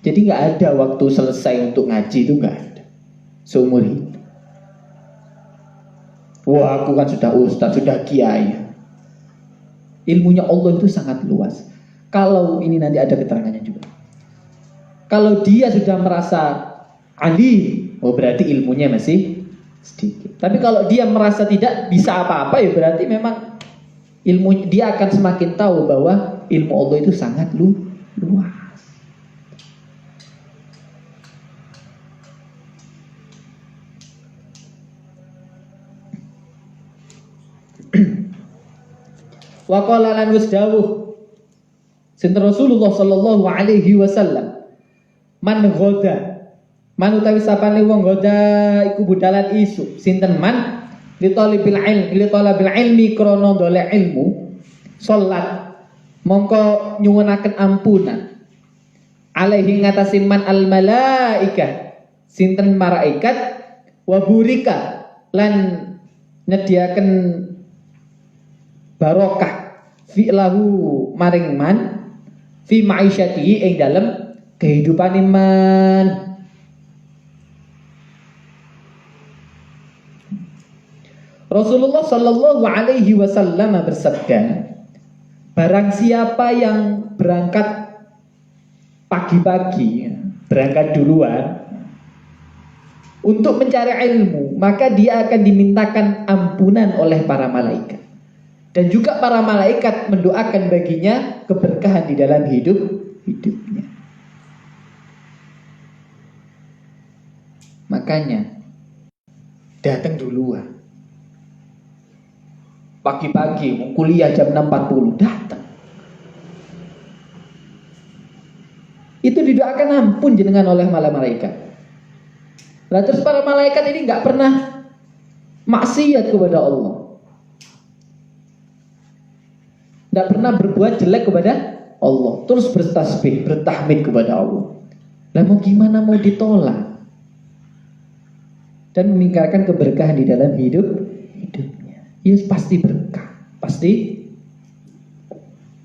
Speaker 3: Jadi nggak ada waktu selesai untuk ngaji, itu nggak ada seumur hidup. Wah aku kan sudah ustaz, sudah kiai. Ilmunya Allah itu sangat luas. Kalau ini nanti ada keterangannya juga. Kalau dia sudah merasa alim, oh berarti ilmunya masih sedikit. Tapi kalau dia merasa tidak bisa apa-apa, ya berarti memang ilmu dia akan semakin tahu bahwa ilmu Allah itu sangat luas. Wa qala lan wasdawuh sinten Rasulullah sallallahu alaihi wasallam man ghoda man utawi sapane wong ghoda iku budalan isu sinten man li talabil ilmi krana golek ilmu salat mongko nyuwunaken ampunan alaihi ngatasi man al malaikah sinten malaikat wa burika lan nyediaken barokah fi lahu maring man fi ma'isyatihi ing dalem kehidupan iman. Rasulullah sallallahu alaihi wasallam bersabda, barang siapa yang berangkat pagi-pagi, berangkat duluan untuk mencari ilmu, maka dia akan dimintakan ampunan oleh para malaikat. Dan juga para malaikat mendoakan baginya keberkahan di dalam hidupnya. Makanya datang duluan. Pagi-pagi mau kuliah jam 6.40 datang. Itu didoakan ampun jenengan oleh malaikat. Nah terus para malaikat ini nggak pernah maksiat kepada Allah. Tidak pernah berbuat jelek kepada Allah. Terus bertasbih, bertahmid kepada Allah. Lah mau gimana mau ditolak? Dan meninggalkan keberkahan di dalam hidupnya. Ya pasti berkah. Pasti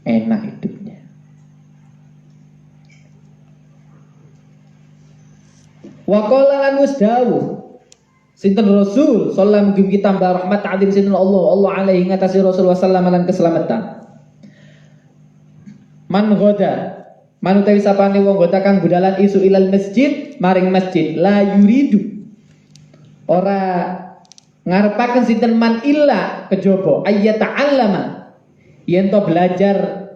Speaker 3: enak hidupnya. Wa qala lan wasdawuh sinten Rasul sallallahu alaihi kita tambah rahmat ta'zim sinten Allah alaihi ngatasi Rasulullah sallallahu alaihi keselamatan. Man ghoda man utawi sapane wong ghoda kang budalan isu ilal masjid maring masjid la yuridu ora ngarepaken sinten man illa kejaba ayyata'allama yen to belajar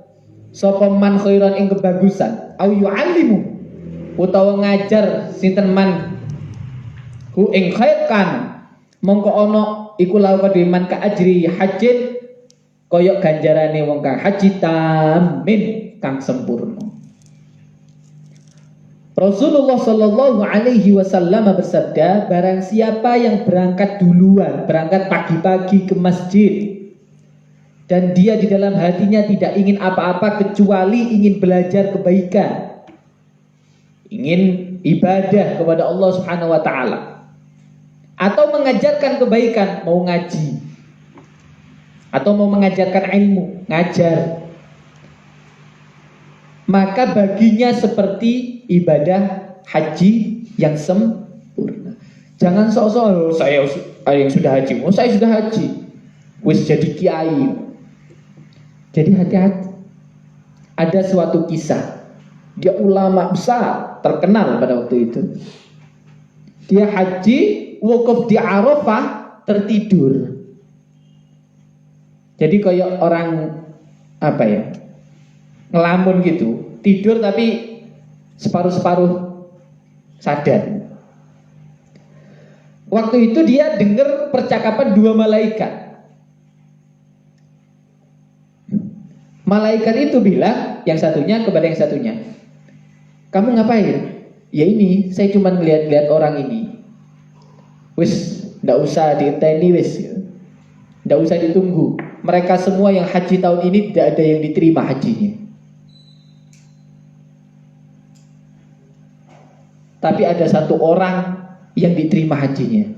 Speaker 3: sapa man khairan ing kebagusan au yu'allimu utawa ngajar sinten man hu ing khair kan mongko ana iku lawa man ka ajri hajjin koyok ganjarane wong kang haji tamin kang sempurna. Rasulullah sallallahu alaihi wasallam bersabda, barang siapa yang berangkat duluan, berangkat pagi-pagi ke masjid dan dia di dalam hatinya tidak ingin apa-apa kecuali ingin belajar kebaikan, ingin ibadah kepada Allah Subhanahu wa taala, atau mengajarkan kebaikan, mau ngaji atau mau mengajarkan ilmu, ngajar, maka baginya seperti ibadah haji yang sempurna. Jangan sok-sok saya yang sudah haji, saya sudah haji, wis jadi kiai. Jadi hati-hati. Ada suatu kisah, dia ulama besar, terkenal pada waktu itu. Dia haji, wukuf di Arafah, tertidur. Jadi kayak orang apa ya, ngelamun gitu, tidur tapi separuh-separuh sadar. Waktu itu dia dengar percakapan dua malaikat. Malaikat itu bilang yang satunya kepada yang satunya, kamu ngapain? Ya ini, saya cuma ngeliat-liat orang ini. Wis, ndak usah diinteni wis, ndak usah ditunggu. Mereka semua yang haji tahun ini tidak ada yang diterima hajinya. Tapi ada satu orang yang diterima hajinya.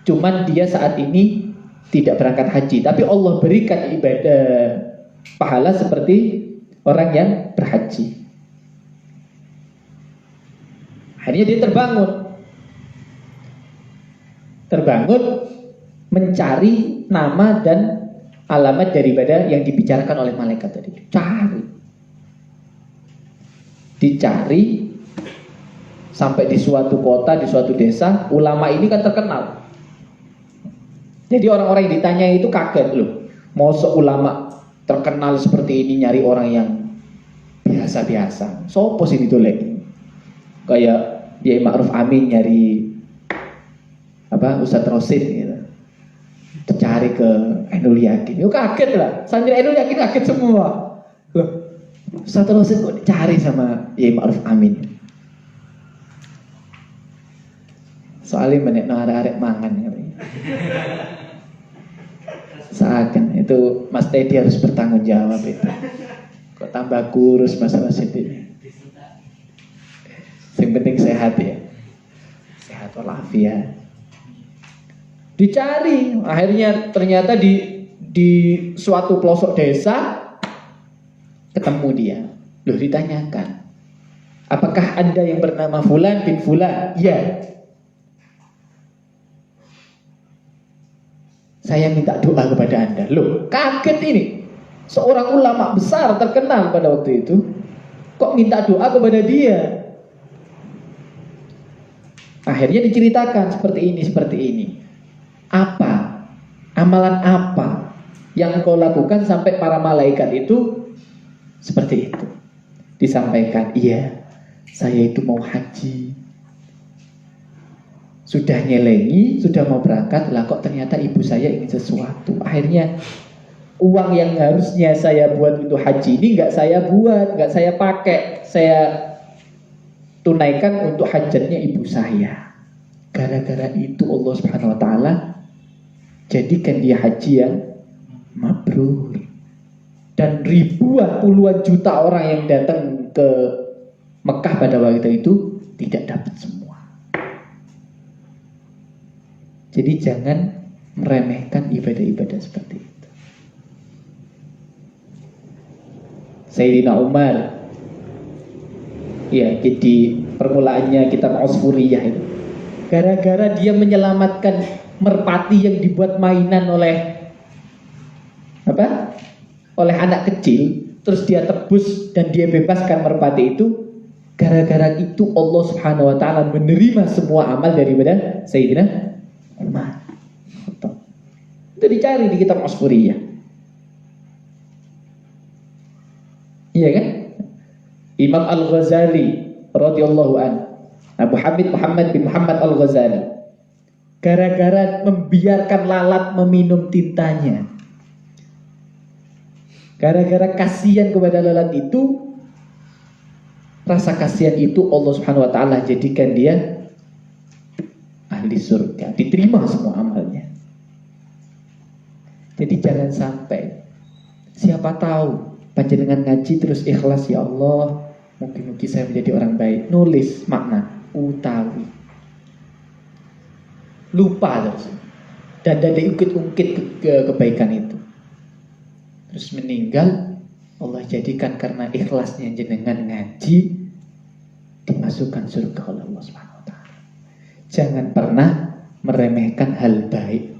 Speaker 3: Cuman dia saat ini tidak berangkat haji, tapi Allah berikan ibadah pahala seperti orang yang berhaji. Akhirnya dia terbangun mencari nama dan alamat daripada yang dibicarakan oleh malaikat tadi. Dicari sampai di suatu kota, di suatu desa. Ulama ini kan terkenal. Jadi orang-orang yang ditanya itu kaget loh. Mau seulama terkenal seperti ini nyari orang yang biasa-biasa. Sopo sih itu lek? Kayak Yai Ma'ruf Amin nyari Ustadz Rosid gitu. Cari ke Ainul Yakin. Yo kaget lah. Santri Ainul Yakin kaget semua. Loh, Ustadz Rosid kok dicari sama Yai Ma'ruf Amin? Soalnya menekno arek-arek mangan ya. Seakan itu Mas Teddy harus bertanggung jawab itu. Kok tambah kurus masalah ini. Yang penting sehat ya. Sehat walafiat. Dicari, akhirnya ternyata di suatu pelosok desa ketemu dia. Loh, ditanyakan, apakah Anda yang bernama Fulan bin Fulan? Ya. Saya minta doa kepada Anda. Loh, kaget ini. Seorang ulama besar terkenal pada waktu itu, kok minta doa kepada dia? Akhirnya diceritakan seperti ini. Apa? Amalan apa yang kau lakukan sampai para malaikat itu seperti itu? Disampaikan, iya, saya itu mau haji. Sudah nyelengi, sudah mau berangkat, lah kok ternyata ibu saya ingin sesuatu. Akhirnya uang yang harusnya saya buat untuk haji ini nggak saya buat, nggak saya pakai, saya tunaikan untuk hajatnya ibu saya. Gara-gara itu Allah Subhanahu Wa Taala jadikan dia haji yang mabrur. Dan ribuan puluhan juta orang yang datang ke Mekah pada waktu itu tidak dapat semua. Jadi jangan meremehkan ibadah-ibadah seperti itu. Sayyidina Umar, ya, jadi permulaannya kitab Usfuriyah itu, gara-gara dia menyelamatkan merpati yang dibuat mainan oleh oleh anak kecil, terus dia tebus dan dia bebaskan merpati itu. Gara-gara itu Allah Subhanahu Wa Taala menerima semua amal daripada Sayyidina Umar. Itu dicari di kitab Usfuriyah. Iya kan? Imam Al-Ghazali radhiyallahu anhu, Abu Hamid Muhammad bin Muhammad Al-Ghazali, gara-gara membiarkan lalat meminum tintanya, gara-gara kasihan kepada lalat itu, rasa kasihan itu Allah Subhanahu Wa Taala jadikan dia ahli surga, diterima semua amalnya. Jadi jangan sampai, siapa tahu panjenengan ngaji terus ikhlas, ya Allah, mungkin saya menjadi orang baik, nulis makna utawi, lupa terus, dan diungkit-ungkit kebaikan itu, terus meninggal, Allah jadikan karena ikhlasnya jenengan ngaji dimasukkan surga oleh Allah Subhanahu Wa Taala. Jangan pernah meremehkan hal baik.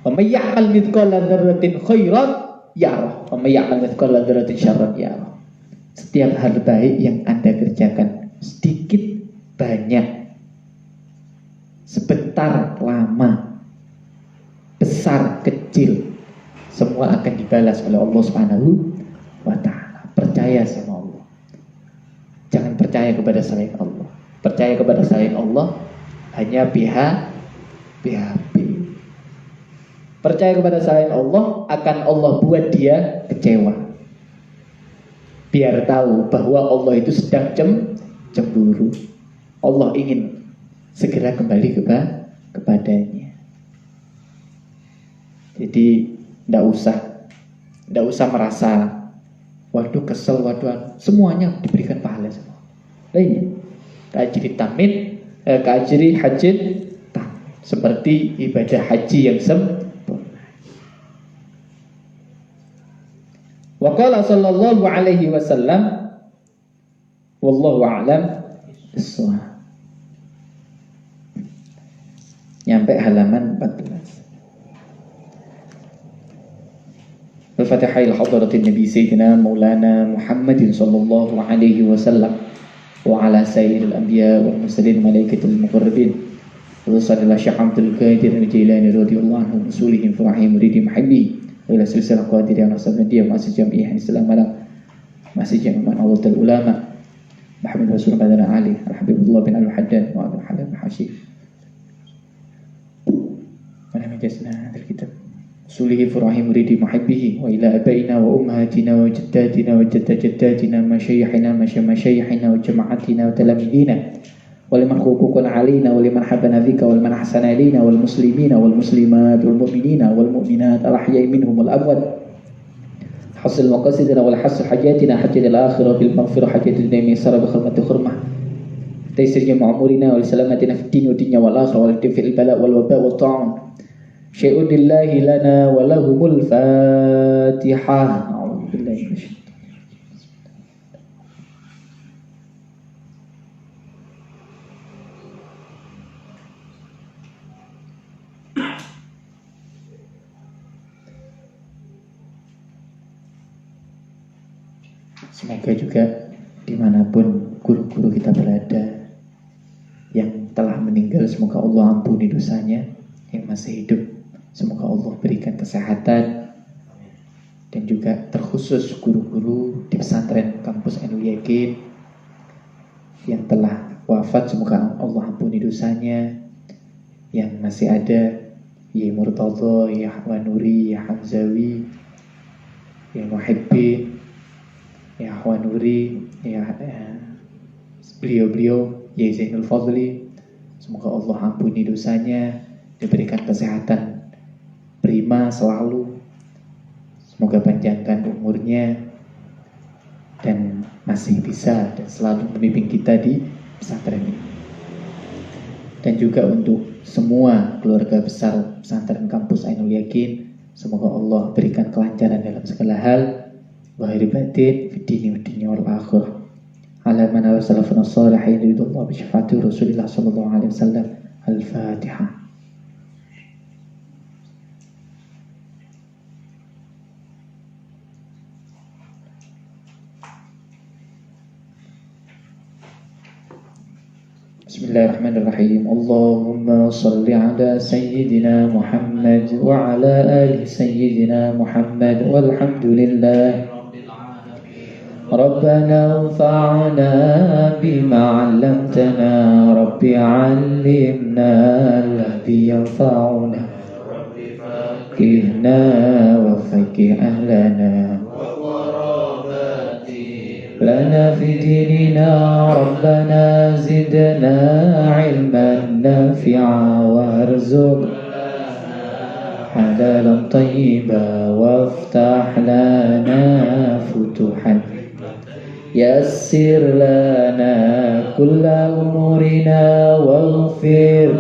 Speaker 3: Wa may ya'mal mithqala dzarratin khairan yarah, wa may ya'mal mithqala dzarratin syarran yarah. Setiap hal baik yang Anda kerjakan, sedikit banyak, sebentar lama, besar kecil, semua akan dibalas oleh Allah Subhanahu Wa Taala. Percaya sama Allah. Jangan percaya kepada selain Allah. Percaya kepada selain Allah hanya pihak. Percaya kepada selain Allah akan Allah buat dia kecewa. Biar tahu bahwa Allah itu sedang cemburu. Allah ingin segera kembali kepadanya. Jadi tidak usah merasa waduh kesel, waduh, semuanya diberikan pahala semua. Lainnya kajri tamid, kajri hajin tamid, seperti ibadah haji yang sempurna. Wa qala sallallahu alaihi wasallam, wallahu a'lam bissawab. Nyampe halaman 14. الفاتحة إلى حضرة النبي سيدنا مولانا محمد صلى الله عليه وسلم وعلى سائر الأنبياء والمرسلين والملائكة المقربين وصلى الله الشيخ عبد القادر الجيلاني رضي الله عنه وصولهم فرحهم مريد محبه وإلى سلسلة قادرية ونصب الدين مؤسس جمعية السلام على مؤسس جمع من أول العلماء محمد رسول بدر علي الحبيب الله بن الحداد وعبد الحلال الحشي ونحن جلسنا هذا الكتاب وصوله فرحهم مريد محبه وإلى أبائنا وأمهاتنا وجداتنا وجدات جداتنا مشايخنا مشايخنا وجماعتنا وتلاميذنا ولمن حقوقنا علينا ولمن حبنا فيك ولمن أحسن إلينا والمسلمين والمسلمات والمؤمنين والمؤمنات الأحياء منهم والأموات حصل مقاصدنا والحصل حاجاتنا حاجة الآخرة بالمغفرة حاجة الدنيا يسر بخدمة خرمة تيسر جمع أمورنا ولسلامتنا في الدين والدنيا والآخرة والدفع البلاء والوباء والطاعون شيء لله لنا ولهم الفاتحة. أعوذ بالله من الشيطان. Semoga juga dimanapun guru-guru kita berada yang telah meninggal, semoga Allah ampuni dosanya. Yang masih hidup, semoga Allah berikan kesehatan. Dan juga terkhusus guru-guru di pesantren kampus Ainul Yakin yang telah wafat, semoga Allah ampuni dosanya. Yang masih ada, Ya Murtadha, Ya Ahwanuri, Ya Hamzawi, Ya Muhibbin, Ya Ahwanuri, ya beliau-beliau, Ya Zainul Fadli, semoga Allah ampuni dosanya, diberikan kesehatan prima selalu, semoga panjangkan umurnya dan masih bisa dan selalu membimbing kita di pesantren ini. Dan juga untuk semua keluarga besar pesantren kampus Ainul Yakin, semoga Allah berikan kelancaran dalam segala hal, zahir batin, fid dini wad dunya wal akhirah. Ala man salafuna shalihin ridallahu bi syafaati Rasulillah sallallahu alaihi wasallam. Al-Fatihah. Bismillahirrahmanirrahim. Allahumma salli ala sayyidina Muhammad wa ala ali sayyidina Muhammad walhamdulillah. Rabbana anfa'na bima 'allamtana, Rabbi 'allimna alladhi yanfa'una, faqihna wa faqih ahlana lana fi dinina, Rabbana zidna 'ilman nafi'a warzuqna halalan tayyiban waftah lana futuhan yassir lana kulla umurina waghfir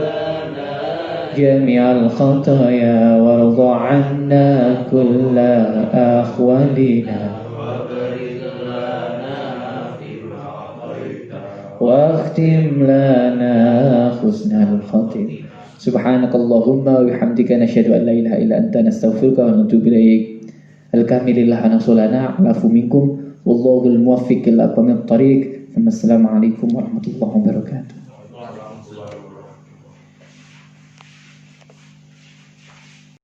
Speaker 3: jami'al khataya warda 'anna kulla akhwalina واختم لنا حسن الخاتم. سبحانك اللهم وبحمدك نشهد ان لا اله الا انت نستغفرك ونتوب اليك. الكامل لله نصلنا عفو منكم والله الموفق الى اقوم الطريق. السلام عليكم ورحمه الله وبركاته.